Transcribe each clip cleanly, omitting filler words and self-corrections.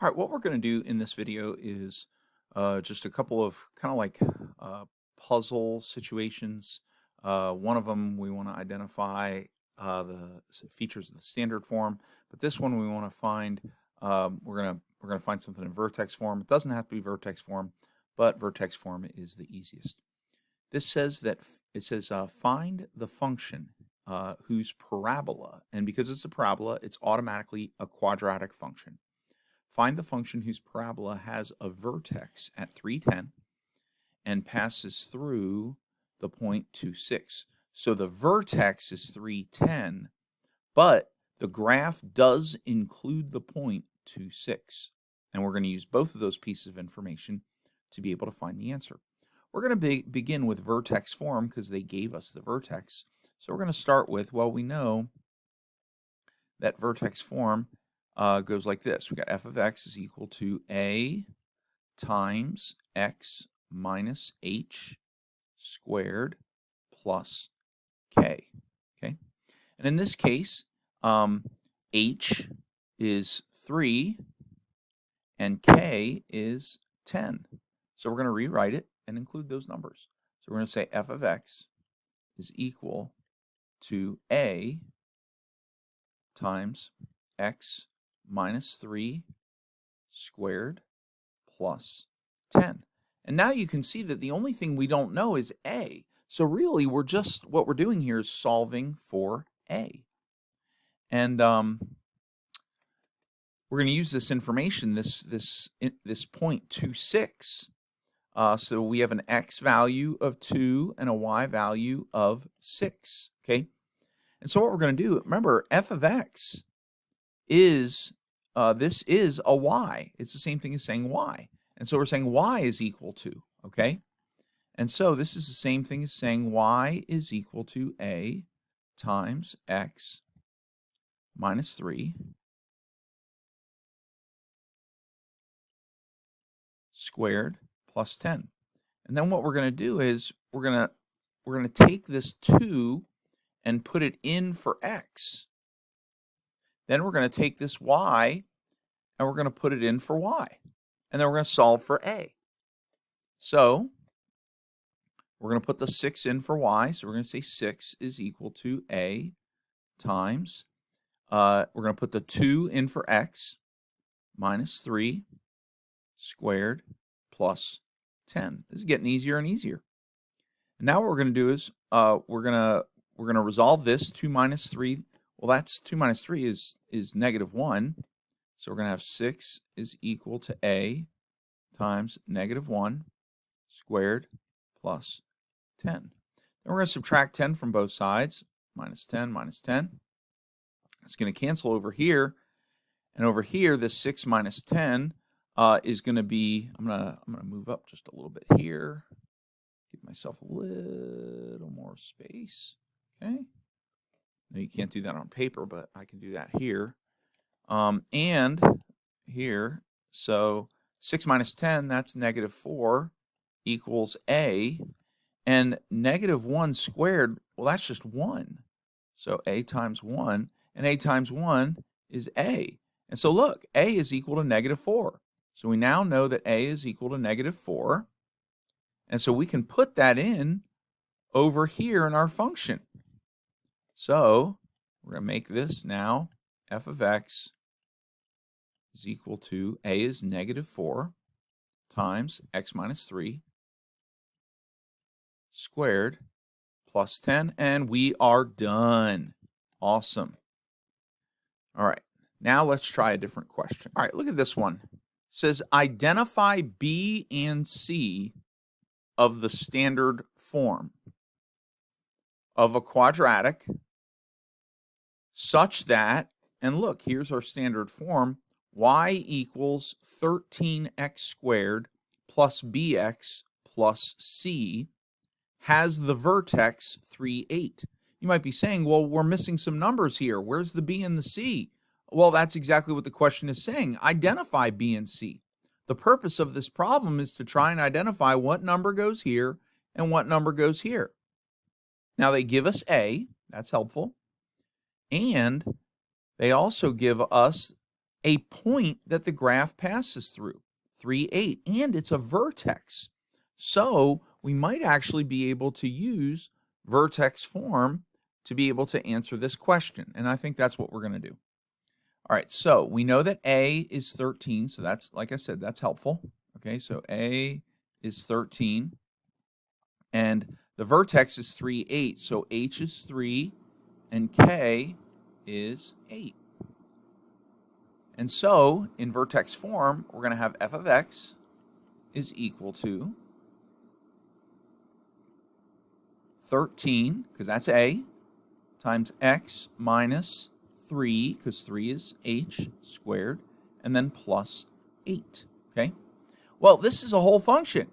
All right, what we're going to do in this video is just a couple of kind of like puzzle situations. One of them we want to identify the features of the standard form, but this one we want to find we're gonna find something in vertex form. It doesn't have to be vertex form, but vertex form is the easiest. This says that it says find the function whose parabola, and because it's a parabola, it's automatically a quadratic function. Find the function whose parabola has a vertex at 310 and passes through the point 2, 6. So the vertex is 310, but the graph does include the point 2, 6. And we're going to use both of those pieces of information to be able to find the answer. We're going to begin with vertex form because they gave us the vertex. So we're going to start with, well, we know that vertex form goes like this. We got f of x is equal to a times x minus h squared plus k. Okay, and in this case, h is 3 and k is 10. So we're going to rewrite it and include those numbers. So we're going to say f of x is equal to a times x minus 3 squared plus 10. And now you can see that the only thing we don't know is a. So really, what we're doing here is solving for a. And we're going to use this information, this 0.26. So we have an x value of 2 and a y value of 6. Okay. And so what we're going to do, remember, f of x is this is a y. It's the same thing as saying y. And so we're saying y is equal to, okay? And so this is the same thing as saying y is equal to a times x minus 3 squared plus 10. And then what we're going to do is we're going to take this 2 and put it in for x. Then we're going to take this y and we're going to put it in for y. And then we're going to solve for a. So we're going to put the 6 in for y. So we're going to say 6 is equal to a times, we're going to put the 2 in for x minus 3 squared plus 10. This is getting easier and easier. And now what we're going to do is we're going to resolve this. 2 minus 3. Well, that's 2 minus 3 is negative 1. So we're going to have 6 is equal to a times negative 1 squared plus 10. Then we're going to subtract 10 from both sides. Minus 10 minus 10. It's going to cancel over here. And over here, this 6 minus 10 is going to be, I'm going to move up just a little bit here. Give myself a little more space. Okay. Now you can't do that on paper, but I can do that here. And here, so 6 minus 10, that's negative 4 equals a. And negative 1 squared, well, that's just 1. So a times 1, and a times 1 is a. And so look, a is equal to negative 4. So we now know that a is equal to negative 4. And so we can put that in over here in our function. So we're going to make this now f of x is equal to a is negative 4 times x minus 3 squared plus 10, and we are done. Awesome. All right, now let's try a different question. All right, look at this one. It says identify B and C of the standard form of a quadratic such that, and look, here's our standard form, y equals 13x squared plus bx plus c has the vertex 3, 8. You might be saying, well, we're missing some numbers here. Where's the b and the c? Well, that's exactly what the question is saying. Identify b and c. The purpose of this problem is to try and identify what number goes here and what number goes here. Now, they give us a. That's helpful. And they also give us a point that the graph passes through, 3, 8, and it's a vertex. So we might actually be able to use vertex form to be able to answer this question, and I think that's what we're going to do. All right, so we know that A is 13, so that's, like I said, that's helpful. Okay, so A is 13, and the vertex is 3, 8, so H is 3, and K is 8. And so, in vertex form, we're going to have f of x is equal to 13, because that's A, times x minus 3, because 3 is h squared, and then plus 8, okay? Well, this is a whole function.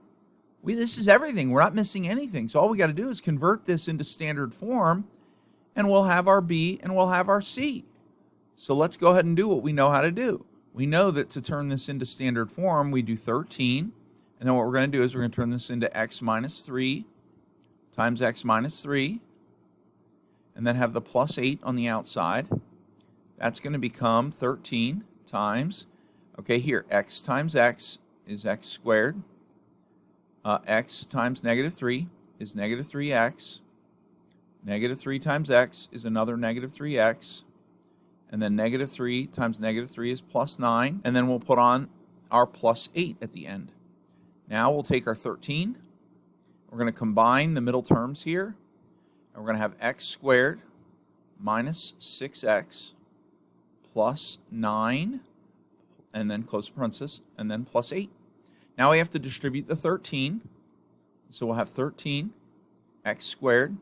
This is everything. We're not missing anything. So all we got to do is convert this into standard form, and we'll have our b and we'll have our c. So let's go ahead and do what we know how to do. We know that to turn this into standard form, we do 13, and then what we're going to do is we're going to turn this into x minus 3 times x minus 3, and then have the plus 8 on the outside. That's going to become 13 times, okay, here, x times x is x squared. X times negative 3 is negative 3x. Negative 3 times x is another negative 3x. And then negative 3 times negative 3 is plus 9. And then we'll put on our plus 8 at the end. Now we'll take our 13. We're going to combine the middle terms here. And we're going to have x squared minus 6x plus 9, and then close parenthesis, and then plus 8. Now we have to distribute the 13. So we'll have 13 x squared.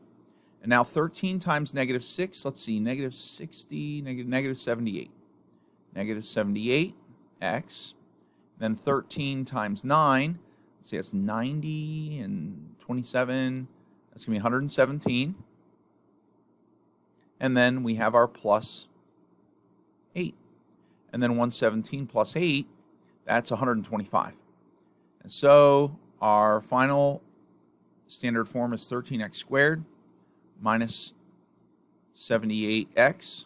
And now 13 times negative 6, let's see, negative 60, negative 78. Negative 78x. Then 13 times 9, let's see, that's 90 and 27. That's going to be 117. And then we have our plus 8. And then 117 plus 8, that's 125. And so our final standard form is 13x squared minus 78x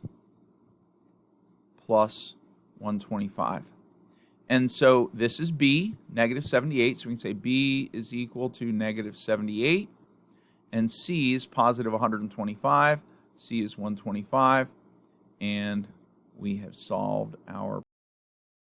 plus 125. And so this is b, negative 78. So we can say b is equal to negative 78. And c is positive 125. C is 125. And we have solved our